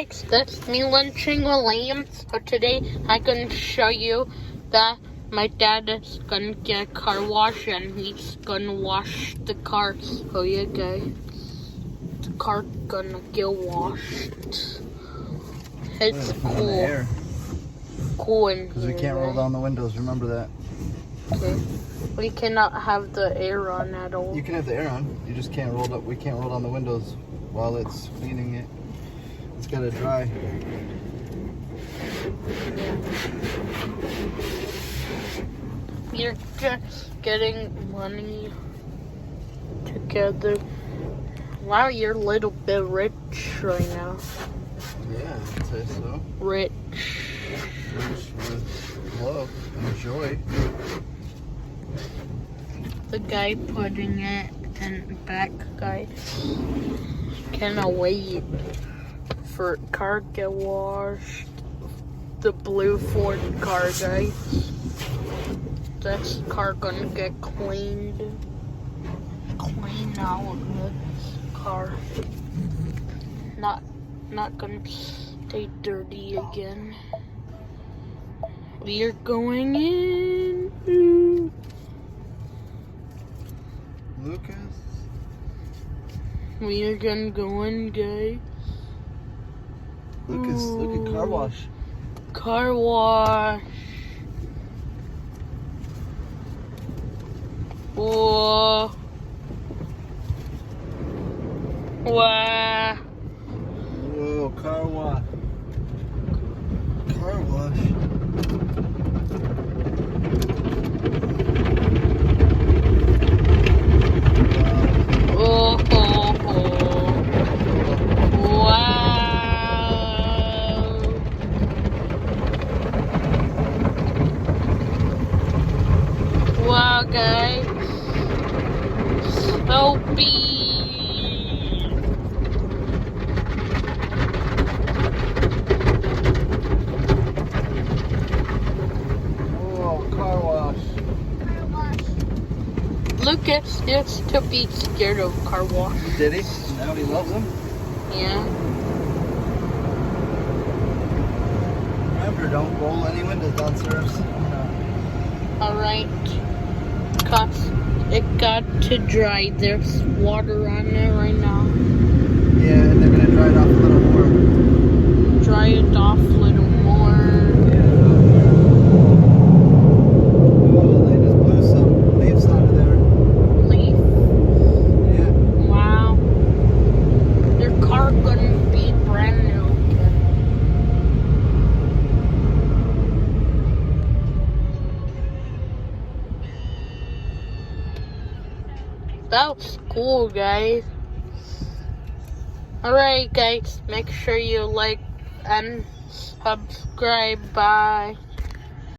That's me lunching William. So today I'm gonna show you that my dad is gonna get a car wash and he's gonna wash the car. Oh yeah, guys, the car gonna get washed. It's cool. Cool in here. Because we can't roll down the windows. Remember that. Okay. We cannot have the air on at all. You can have the air on. You just can't roll up. We can't roll down the windows while it's cleaning it. It's gotta dry. You're just getting money together. Wow, you're a little bit rich right now. Yeah, I'd say so. Rich. Rich with love and joy. The guy putting it in back, guys. Cannot wait for car get washed. The blue Ford car, guys. This car gonna get cleaned out of this car. Not gonna stay dirty again. We are going in. Lucas? We are gonna go in, guys. Lucas, look at car wash. Car wash. Whoa. Wow. Whoa, car wash. Car wash. Oh, oh, oh. Wow. Wow, guys. So big. Lucas used to be scared of car wash. Did he? Now he loves them? Yeah. Remember, don't roll any windows downstairs. Alright. Cause it got to dry. There's water on it right now. Yeah, and they're gonna dry it off a little more. Dry it off a little more. Oh, they just blew some leaves out of there. Leaf? Yeah. Wow. Your car gonna be brand new again. That was cool, guys. Alright, guys. Make sure you like and subscribe. Bye.